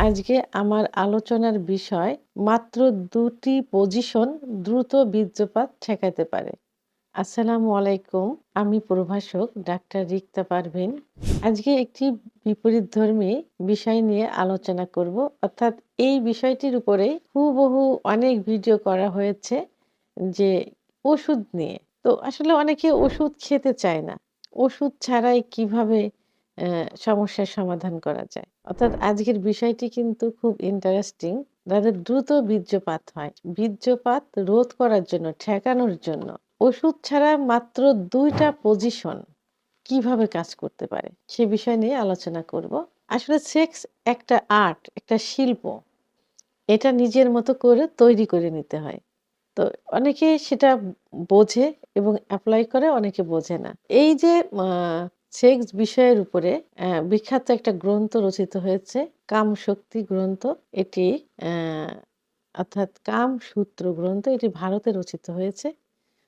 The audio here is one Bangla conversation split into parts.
আজকে আমার আলোচনার বিষয় মাত্র ২ টি পজিশন দ্রুত বীর্যপাত ঠেকাতে পারে। আসসালামু আলাইকুম। আমি প্রভাষক ডাক্তার রিক্তা পারভীন। আজকে একটি বিপরীতধর্মী বিষয় নিয়ে আলোচনা করব। অর্থাৎ এই বিষয়টির উপরে হুবহু অনেক ভিডিও করা হয়েছে যে ওষুধ নিয়ে। তো আসলে অনেকে ওষুধ খেতে চায় না। ওষুধ ছাড়াই কিভাবে সমস্যার সমাধান করা যায়? অর্থাৎ আজকের বিষয়টি কিন্তু খুব ইন্টারেস্টিং। যাদের দ্রুত বীর্যপাত হয়, বীর্যপাত রোধ করার জন্য, ঠেকানোর জন্য ওষুধ ছাড়া মাত্র ২ টা পজিশন কিভাবে কাজ করতে পারে? সে বিষয় নিয়ে আলোচনা করব। আসলে সেক্স একটা আর্ট, একটা শিল্প। এটা নিজের মতো করে তৈরি করে নিতে হয়। তো অনেকে সেটা বোঝে এবং এপ্লাই করে, অনেকে বোঝে না। এই যে আ সেক্স বিষয়ের উপরে বিখ্যাত একটা গ্রন্থ রচিত হয়েছে, 'কামশক্তি' গ্রন্থ। এটি অ্যা অর্থাৎ 'কামসূত্র' গ্রন্থ। এটি ভারতে রচিত হয়েছে।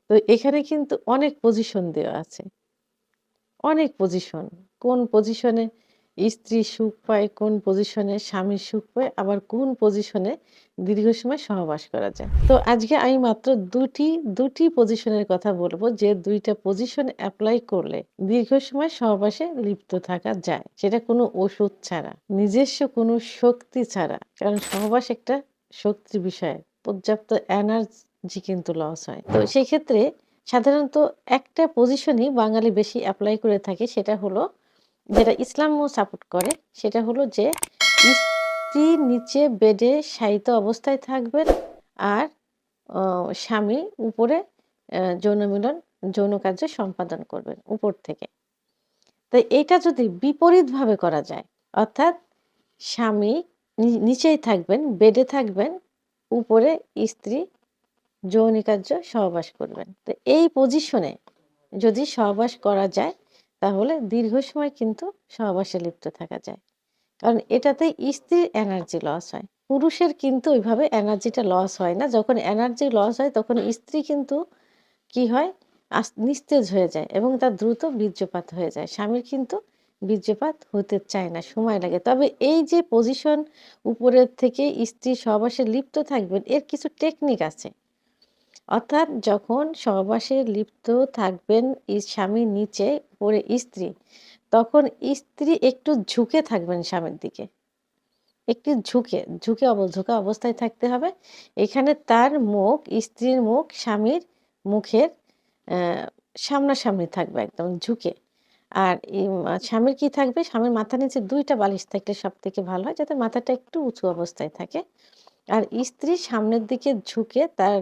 তো এখানে কিন্তু অনেক পজিশন দেওয়া আছে। অনেক পজিশন। কোন পজিশনে স্ত্রী সুখ পায়, কোন পজিশনে স্বামী সুখ পায়, আবার কোন পজিশনে দীর্ঘ সময় সহবাস করা যায়। তো আজকে আমি মাত্র ২টি পজিশনের কথা বলব যে ২ টা পজিশন এপ্লাই করলে দীর্ঘ সময় সহবাসে লিপ্ত থাকা যায়। সেটা কোনো ওষুধ ছাড়া, নিজস্ব কোনো শক্তি ছাড়া। কারণ সহবাস একটা শক্তির বিষয়। পর্যাপ্ত এনার্জি কিন্তু লস হয়। তো সেক্ষেত্রে সাধারণত একটা পজিশনই বাঙালি বেশি এপ্লাই করে থাকে, সেটা হলো যেটা ইসলামও সাপোর্ট করে, সেটা হলো যে স্ত্রী নিচে বেডে শায়িত অবস্থায় থাকবেন আর স্বামী উপরে যৌন মিলন, যৌন কার্য সম্পাদন করবেন উপর থেকে। তো এইটা যদি বিপরীতভাবে করা যায়, অর্থাৎ স্বামী নিচেই থাকবেন, বেডে থাকবেন, উপরে স্ত্রী যৌনিকার্য সহবাস করবেন। তো এই পজিশনে যদি সহবাস করা যায় তাহলে দীর্ঘ সময় কিন্তু সহবাসে লিপ্ত থাকা যায়। কারণ এটাতে স্ত্রীর এনার্জি লস হয়। পুরুষের কিন্তু ওইভাবে এনার্জিটা লস হয় না। যখন এনার্জি লস হয় তখন স্ত্রী কিন্তু কি হয়? নিস্তেজ হয়ে যায় এবং তার দ্রুত বীর্যপাত হয়ে যায়। স্বামীর কিন্তু বীর্যপাত হতে চায় না, সময় লাগে। তবে এই যে পজিশন উপরের থেকে স্ত্রী সহবাসে লিপ্ত থাকবেন, এর কিছু টেকনিক আছে। অর্থাৎ যখন সহবাসে লিপ্ত থাকবেন স্বামীর নিচে, উপরে স্ত্রী, তখন স্ত্রী একটু ঝুঁকে থাকবেন স্বামীর দিকে। একটু ঝুঁকা অবস্থায় থাকতে হবে। এখানে তার মুখ, স্ত্রীর মুখ স্বামীর মুখের অ্যা সামনাসামনি থাকবে একদম ঝুঁকে। আর স্বামীর কি থাকবে? স্বামীর মাথার নিচে ২ টা বালিশ থাকলে সবথেকে ভালো হয়, যাতে মাথাটা একটু উঁচু অবস্থায় থাকে। আর স্ত্রী সামনের দিকে ঝুঁকে তার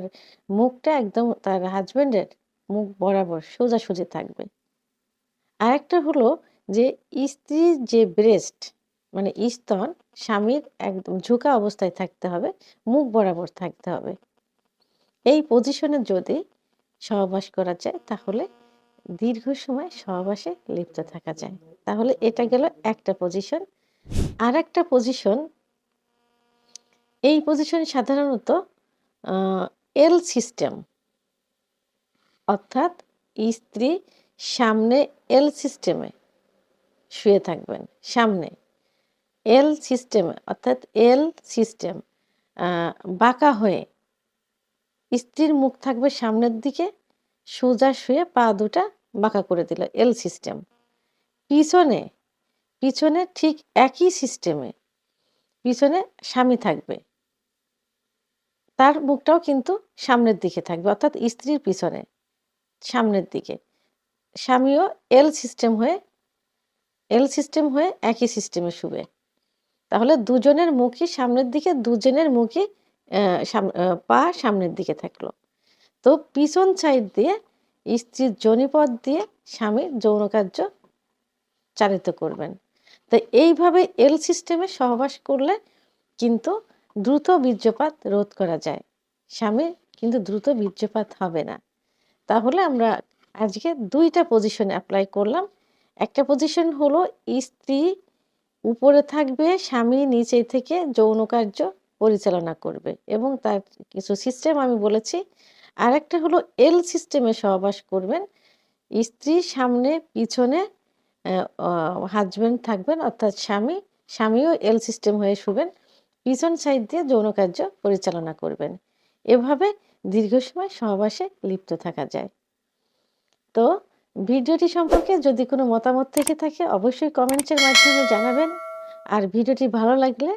মুখটা একদম তার হাসব্যান্ডের মুখ বরাবর সোজাসুজি থাকবে। আরেকটা হলো যে স্ত্রীর যে ব্রেস্ট মানে স্তন স্বামীর একদম ঝুঁকা অবস্থায় থাকতে হবে, মুখ বরাবর থাকতে হবে। এই পজিশনে যদি সহবাস করা যায় তাহলে দীর্ঘ সময় সহবাসে লিপ্ত থাকা যায়। তাহলে এটা গেল একটা পজিশন। আরেকটা পজিশন, এই পজিশন সাধারণত আ এল সিস্টেম, অর্থাৎ স্ত্রী সামনে এল সিস্টেমে শুয়ে থাকবেন। সামনে এল সিস্টেমে, অর্থাৎ এল সিস্টেম আ বাঁকা হয়ে স্ত্রীর মুখ থাকবে সামনের দিকে, সোজা শুয়ে পা দুটা বাঁকা করে দিল, এল সিস্টেম। পিছনে, পিছনে ঠিক একই সিস্টেমে পিছনে স্বামী থাকবে। তার মুখটাও কিন্তু সামনের দিকে থাকবে, অর্থাৎ স্ত্রীর পিছনে, সামনের দিকে। স্বামীও এল সিস্টেম হয়ে একই সিস্টেমে শুবে। তাহলে দুজনের মুখই সামনের দিকে, দুজনের মুখই পা সামনের দিকে থাকলো। তো পিছন সাইড দিয়ে স্ত্রীর যোনিপথ দিয়ে স্বামীর যৌন কার্য চালিত করবেন। তো এইভাবে এল সিস্টেমে সহবাস করলে কিন্তু দ্রুত বীর্যপাত রোধ করা যায়। স্বামীর কিন্তু দ্রুত বীর্যপাত হবে না। তাহলে আমরা আজকে ২ টা পজিশন এপ্লাই করলাম। একটা পজিশন হলো স্ত্রী উপরে থাকবে, স্বামী নিচে থেকে যৌন কার্য পরিচালনা করবে এবং তার কিছু সিস্টেম আমি বলেছি। আরেকটা হলো এল সিস্টেমে সহবাস করবেন। স্ত্রী সামনে, পিছনে অ্যা অ হাসব্যান্ড থাকবেন, অর্থাৎ স্বামী, স্বামীও এল সিস্টেম হয়ে শুবেন। পিছন সাইড দিয়ে যৌন কার্য পরিচালনা করবেন। এভাবে দীর্ঘ সময় সহবাসে লিপ্ত থাকা যায়। তো ভিডিওটি সম্পর্কে যদি কোনো মতামত থেকে থাকে অবশ্যই কমেন্টসের মাধ্যমে জানাবেন। আর ভিডিওটি ভালো লাগলে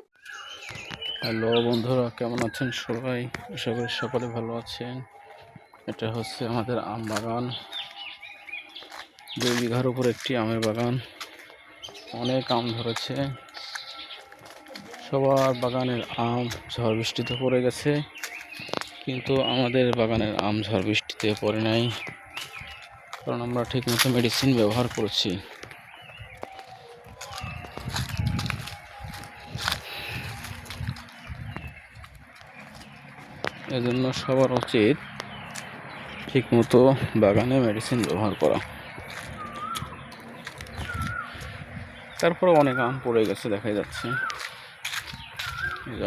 হ্যালো বন্ধুরা, কেমন আছেন সবাই? আশা করি সকলে ভালো আছেন। এটা হচ্ছে আমাদের আম বাগান। 2 বিঘার উপর একটি আমের বাগান। অনেক আম ধরেছে। সবার বাগানের আম ঝড় বৃষ্টিতে পড়ে গেছে, কিন্তু আমাদের বাগানের আম ঝড় বৃষ্টিতে পড়ে নাই, কারণ আমরা ঠিকমতো মেডিসিন ব্যবহার করেছি। এজন্য সবার উচিত ঠিকমতো বাগানে মেডিসিন ব্যবহার করা। তারপরে অনেক আম পড়ে গেছে, দেখা যাচ্ছে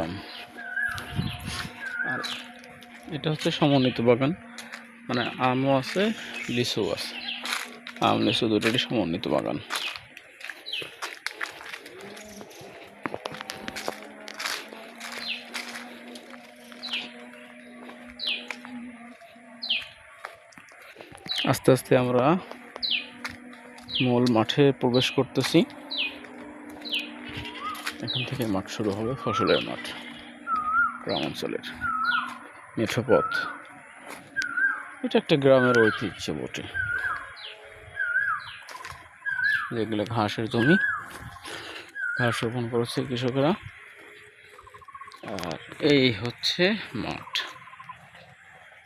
আম। আর এটা হচ্ছে সমন্বিত বাগান, মানে আমও আছে, লিচুও আছে। আম লিচু দুটোরই সমন্বিত বাগান। আস্তে আস্তে আমরা মূল মাঠে প্রবেশ করতেছি। এখান থেকে মাঠ শুরু হবে, ফসলের মাঠ, গ্রাম অঞ্চলের মেঠো পথ। এটা একটা গ্রামের ঐতিহ্য বটে। যেগুলো ঘাসের জমি, ঘাস রোপণ করেছে কৃষকরা। আর এই হচ্ছে মাঠ,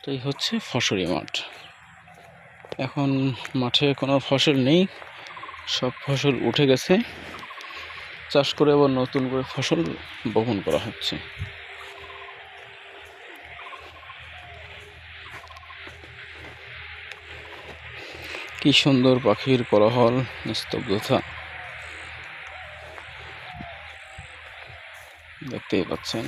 তো এই হচ্ছে ফসলি মাঠ। এখন মাঠে কোনো ফসল নেই, সব ফসল উঠে গেছে। চাষ করে আবার নতুন করে ফসল বপন করা হচ্ছে। কি সুন্দর পাখির কোলাহল, নিস্তব্ধতা দেখতেই পাচ্ছেন।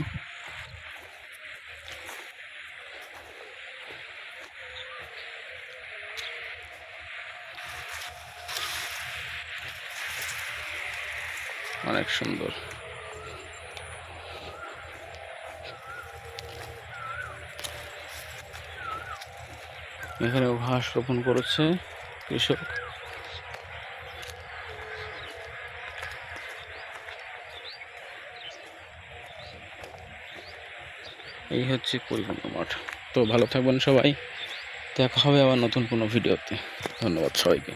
অনেক সুন্দর। এখানেও ঘাস রোপণ করেছে কৃষক। এই হচ্ছে পরিপূর্ণ মাঠ। তো ভালো থাকবেন সবাই, দেখা হবে আবার নতুন কোনো ভিডিওতে। ধন্যবাদ সবাইকে।